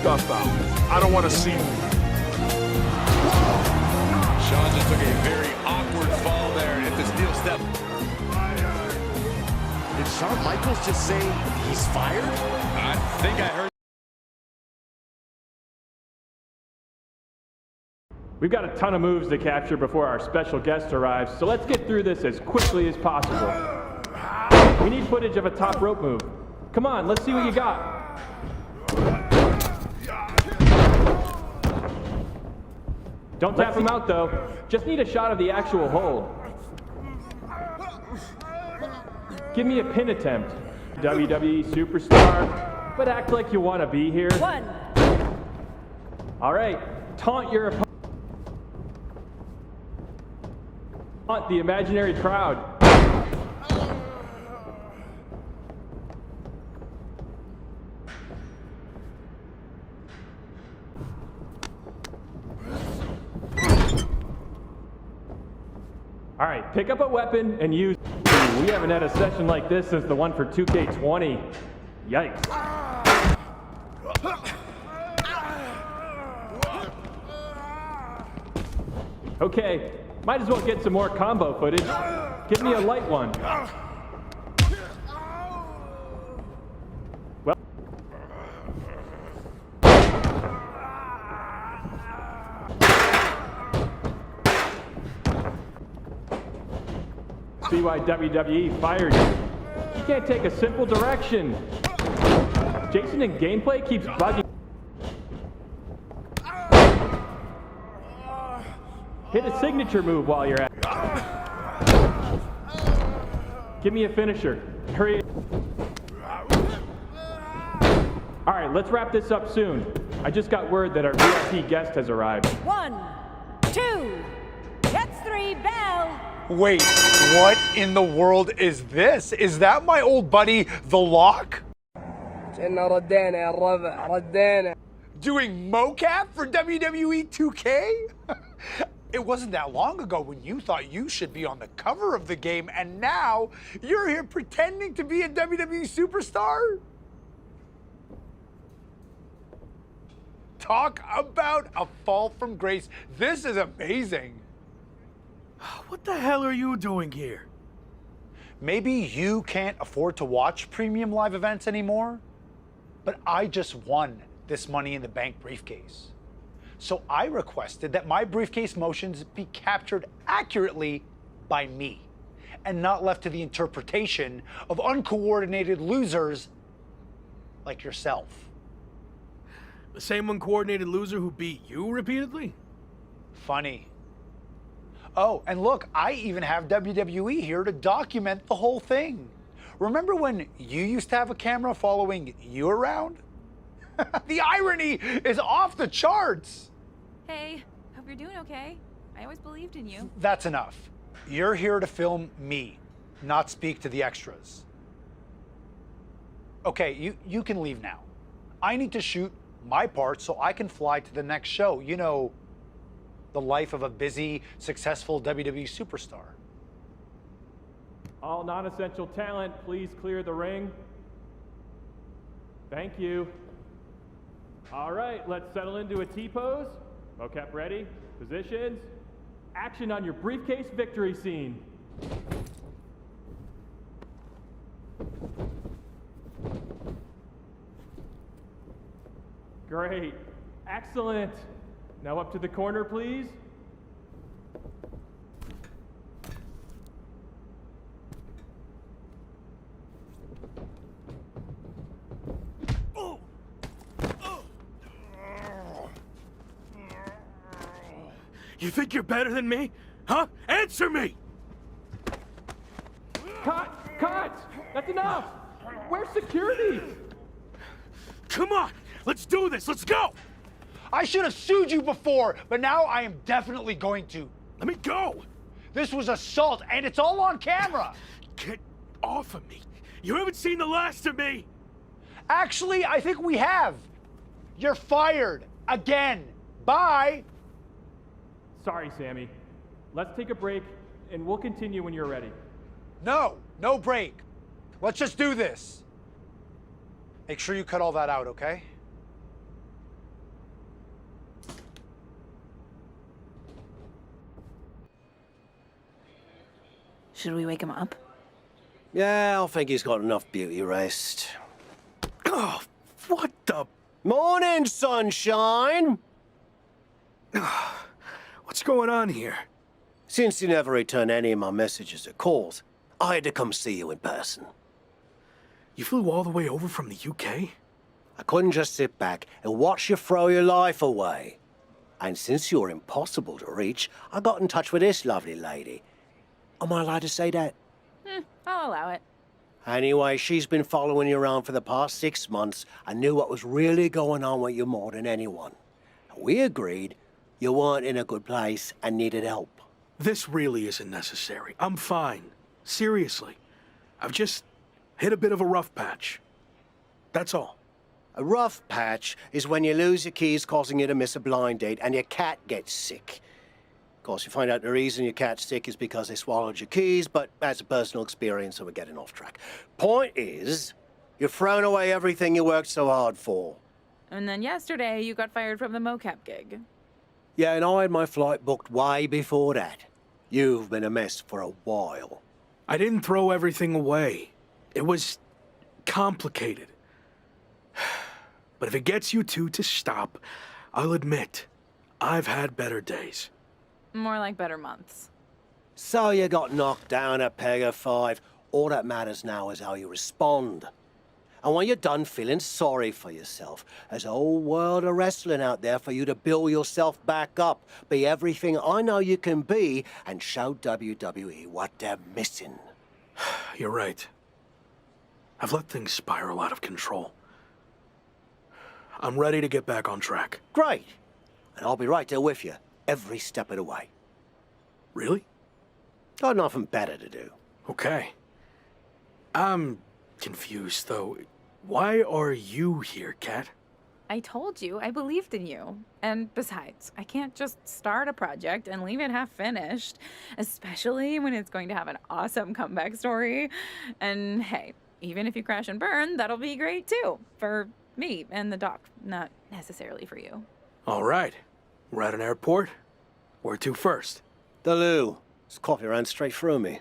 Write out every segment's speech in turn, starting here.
stuff out. I don't want to see. Sean just took a very awkward fall there at the steel step. Did Shawn Michaels just say he's fired? I think I heard. We've got a ton of moves to capture before our special guest arrives, so let's get through this as quickly as possible. We need footage of a top rope move. Come on, let's see what you got. Don't tap him out though. Just need a shot of the actual hold. Give me a pin attempt. WWE superstar, but act like you want to be here. 1. All right, taunt your opponent. Taunt the imaginary crowd. All right, pick up a weapon and use. We haven't had a session like this since the one for 2K20. Yikes. Okay, might as well get some more combo footage. Give me a light one. Well. See why WWE fired you. You can't take a simple direction. Jason in gameplay keeps bugging. Hit a signature move while you're at it. Give me a finisher. Hurry. All right, let's wrap this up soon. I just got word that our VIP guest has arrived. 1, 2, that's 3, bell. Wait, what in the world is this? Is that my old buddy, The Lock? Doing mocap for WWE 2K? It wasn't that long ago when you thought you should be on the cover of the game, and now you're here pretending to be a WWE superstar? Talk about a fall from grace. This is amazing. What the hell are you doing here? Maybe you can't afford to watch premium live events anymore, but I just won this Money in the Bank briefcase. So I requested that my briefcase motions be captured accurately by me and not left to the interpretation of uncoordinated losers like yourself. The same uncoordinated loser who beat you repeatedly? Funny. Oh, and look, I even have WWE here to document the whole thing. Remember when you used to have a camera following you around? The irony is off the charts. Hey, hope you're doing okay. I always believed in you. That's enough. You're here to film me, not speak to the extras. Okay, you can leave now. I need to shoot my part so I can fly to the next show. You know, the life of a busy, successful WWE superstar. All non-essential talent, please clear the ring. Thank you. All right, let's settle into a T-pose. Mocap ready, positions, action on your briefcase victory scene. Great, excellent. Now up to the corner, please. You think you're better than me? Huh? Answer me! Cut! Cut! That's enough! Where's security? Come on! Let's do this! Let's go! I should have sued you before, but now I am definitely going to. Let me go! This was assault, and it's all on camera! Get off of me! You haven't seen the last of me! Actually, I think we have. You're fired. Again. Bye! Sorry, Sammy. Let's take a break, and we'll continue when you're ready. No, no break. Let's just do this. Make sure you cut all that out, okay? Should we wake him up? Yeah, I think he's got enough beauty rest. Oh, what the... Morning, sunshine! What's going on here? Since you never return any of my messages or calls, I had to come see you in person. You flew all the way over from the UK? I couldn't just sit back and watch you throw your life away. And since you're impossible to reach, I got in touch with this lovely lady. Am I allowed to say that? I'll allow it. Anyway, she's been following you around for the past 6 months and knew what was really going on with you more than anyone. We agreed you weren't in a good place and needed help. This really isn't necessary. I'm fine. Seriously. I've just hit a bit of a rough patch. That's all. A rough patch is when you lose your keys, causing you to miss a blind date, and your cat gets sick. Of course, you find out the reason your cat's sick is because they swallowed your keys, but that's a personal experience, so we're getting off track. Point is, you've thrown away everything you worked so hard for. And then yesterday, you got fired from the mocap gig. Yeah, and I had my flight booked way before that. You've been a mess for a while. I didn't throw everything away. It was complicated. But if it gets you two to stop, I'll admit, I've had better days. More like better months. So you got knocked down a peg of 5. All that matters now is how you respond. And when you're done feeling sorry for yourself, there's a whole world of wrestling out there for you to build yourself back up, be everything I know you can be, and show WWE what they're missing. You're right. I've let things spiral out of control. I'm ready to get back on track. Great. And I'll be right there with you, every step of the way. Really? Got nothing better to do. Okay. I'm confused, though. Why are you here, Kat? I told you, I believed in you. And besides, I can't just start a project and leave it half finished, especially when it's going to have an awesome comeback story. And hey, even if you crash and burn, that'll be great too. For me and the doc, not necessarily for you. All right. We're at an airport. Where to first? The loo. This coffee ran straight through me.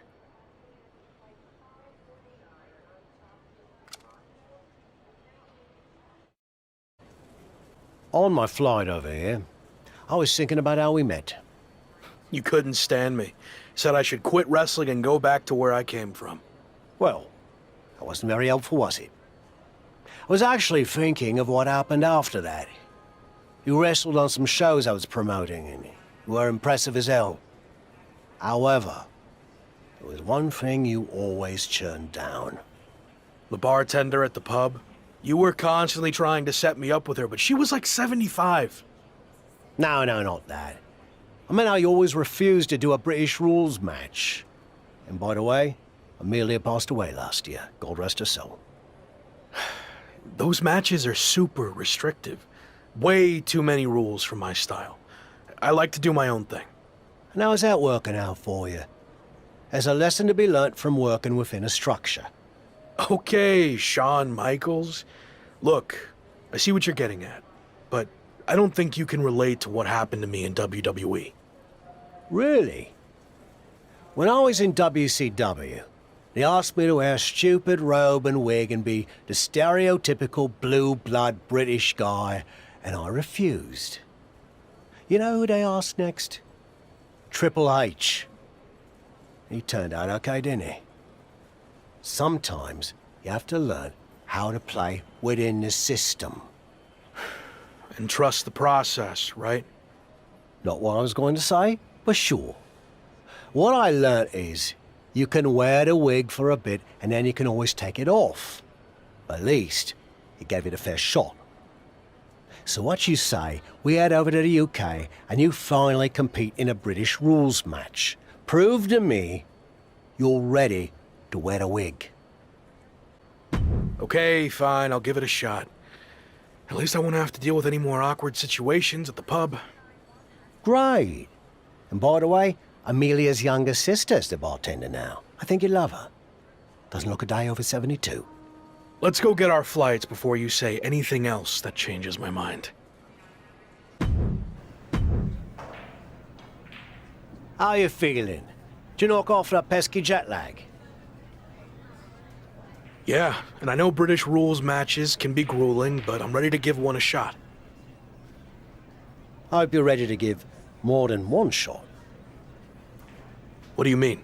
On my flight over here, I was thinking about how we met. You couldn't stand me. Said I should quit wrestling and go back to where I came from. Well, that wasn't very helpful, was it? I was actually thinking of what happened after that. You wrestled on some shows I was promoting, and you were impressive as hell. However, there was one thing you always turned down. The bartender at the pub? You were constantly trying to set me up with her, but she was like 75. No, not that. I meant how you always refused to do a British rules match. And by the way, Amelia passed away last year. God rest her soul. Those matches are super restrictive. Way too many rules for my style. I like to do my own thing. And how's that working out for you? There's a lesson to be learnt from working within a structure. Okay, Shawn Michaels. Look, I see what you're getting at, but I don't think you can relate to what happened to me in WWE. Really? When I was in WCW, they asked me to wear a stupid robe and wig and be the stereotypical blue-blood British guy, and I refused. You know who they asked next? Triple H. He turned out okay, didn't he? Sometimes you have to learn how to play within the system. And trust the process, right? Not what I was going to say, but sure. What I learnt is you can wear the wig for a bit and then you can always take it off. At least, it gave it a fair shot. So what you say, we head over to the UK and you finally compete in a British rules match. Prove to me you're ready to wear a wig. Okay, fine, I'll give it a shot. At least I won't have to deal with any more awkward situations at the pub. Great. And by the way, Amelia's younger sister's the bartender now. I think you'd love her. Doesn't look a day over 72. Let's go get our flights before you say anything else that changes my mind. How you feeling? Did you knock off that pesky jet lag? Yeah, and I know British rules matches can be grueling, but I'm ready to give one a shot. I hope you're ready to give more than one shot. What do you mean?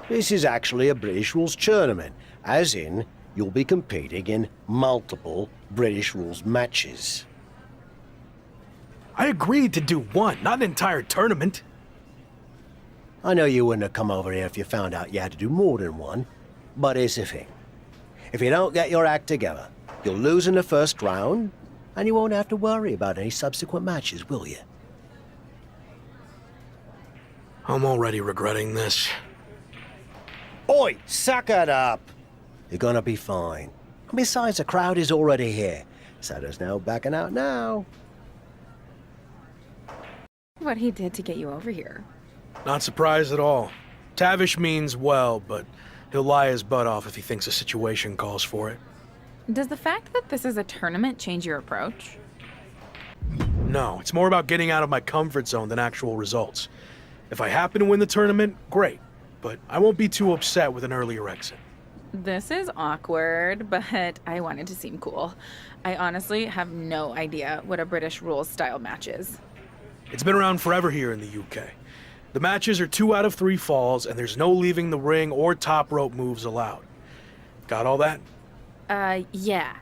This is actually a British rules tournament, as in, you'll be competing in multiple British rules matches. I agreed to do one, not an entire tournament. I know you wouldn't have come over here if you found out you had to do more than one, but here's the thing. If you don't get your act together, you'll lose in the first round, and you won't have to worry about any subsequent matches, will you? I'm already regretting this. Oi, suck it up! You're gonna be fine. And besides, the crowd is already here, so there's no backing out now. What he did to get you over here. Not surprised at all. Tavish means well, but he'll lie his butt off if he thinks a situation calls for it. Does the fact that this is a tournament change your approach? No, it's more about getting out of my comfort zone than actual results. If I happen to win the tournament, great, but I won't be too upset with an earlier exit. This is awkward, but I wanted to seem cool. I honestly have no idea what a British rules style match is. It's been around forever here in the UK. The matches are 2 out of 3 falls, and there's no leaving the ring or top rope moves allowed. Got all that? Yeah.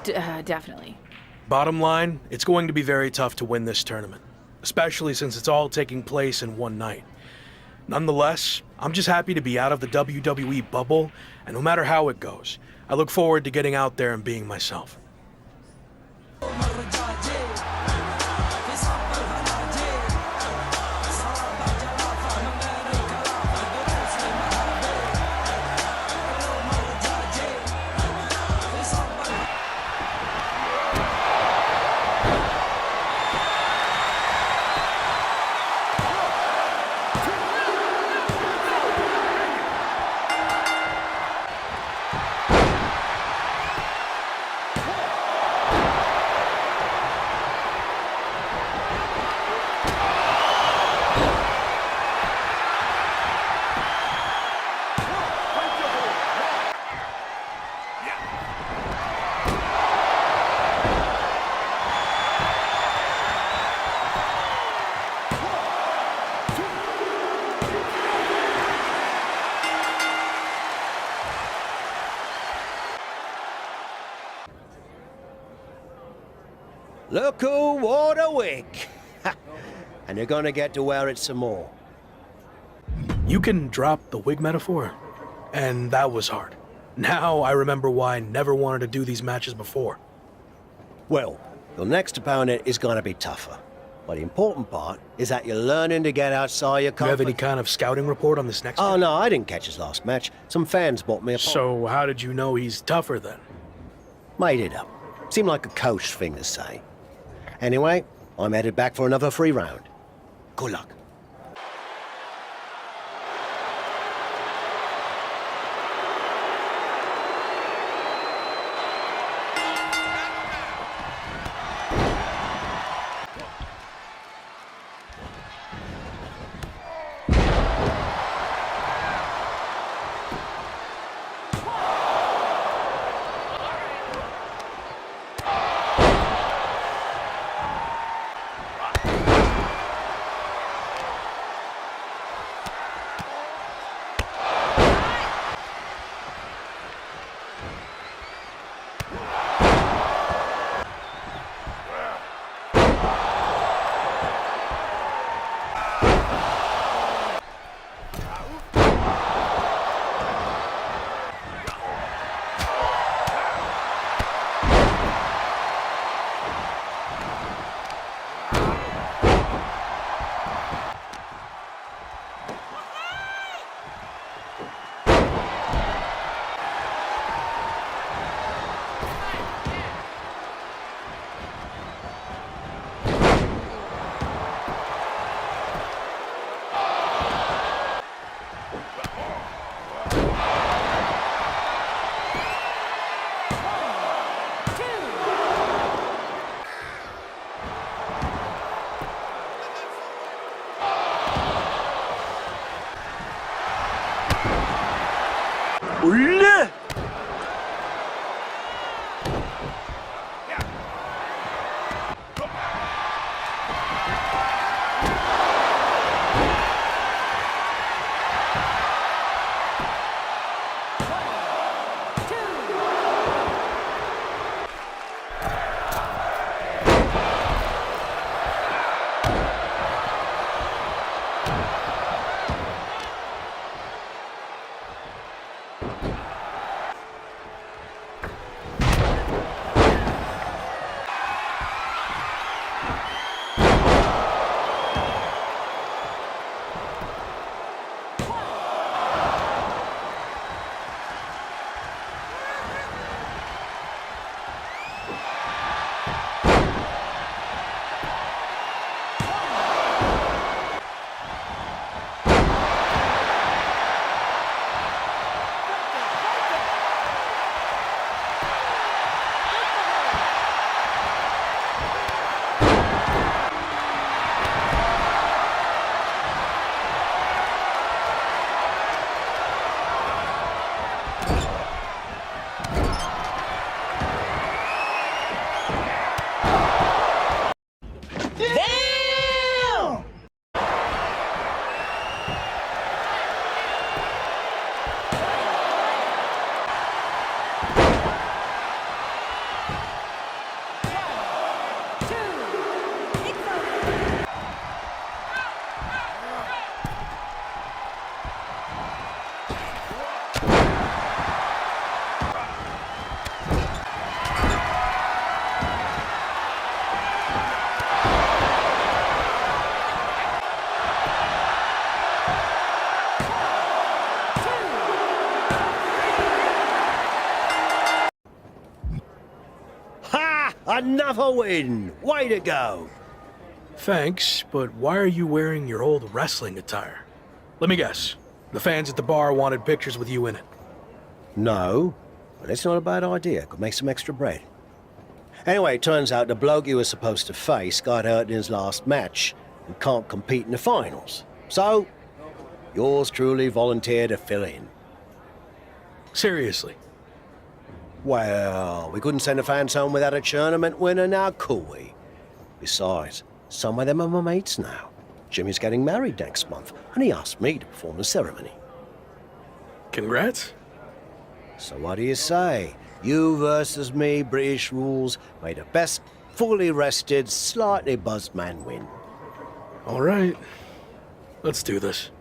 Definitely. Bottom line, it's going to be very tough to win this tournament, especially since it's all taking place in one night. Nonetheless, I'm just happy to be out of the WWE bubble, and no matter how it goes, I look forward to getting out there and being myself. Look who wore the wig! And you're gonna get to wear it some more. You can drop the wig metaphor, and that was hard. Now I remember why I never wanted to do these matches before. Well, your next opponent is gonna be tougher. But the important part is that you're learning to get outside your Do you comfort. have any kind of scouting report on this next Oh, match? no, I didn't catch his last match. Some fans bought me a So how did you know he's tougher then? Made it up. Seemed like a coach thing to say. Anyway, I'm headed back for another free round. Good luck. ولا another win! Way to go! Thanks, but why are you wearing your old wrestling attire? Let me guess. The fans at the bar wanted pictures with you in it. No, but that's not a bad idea. Could make some extra bread. Anyway, it turns out the bloke you were supposed to face got hurt in his last match and can't compete in the finals. So, yours truly volunteered to fill in. Seriously. Well, we couldn't send the fans home without a tournament winner now, could we? Besides, some of them are my mates now. Jimmy's getting married next month, and he asked me to perform the ceremony. Congrats. So what do you say? You versus me, British rules, may the best fully rested, slightly buzzed man win. All right. Let's do this.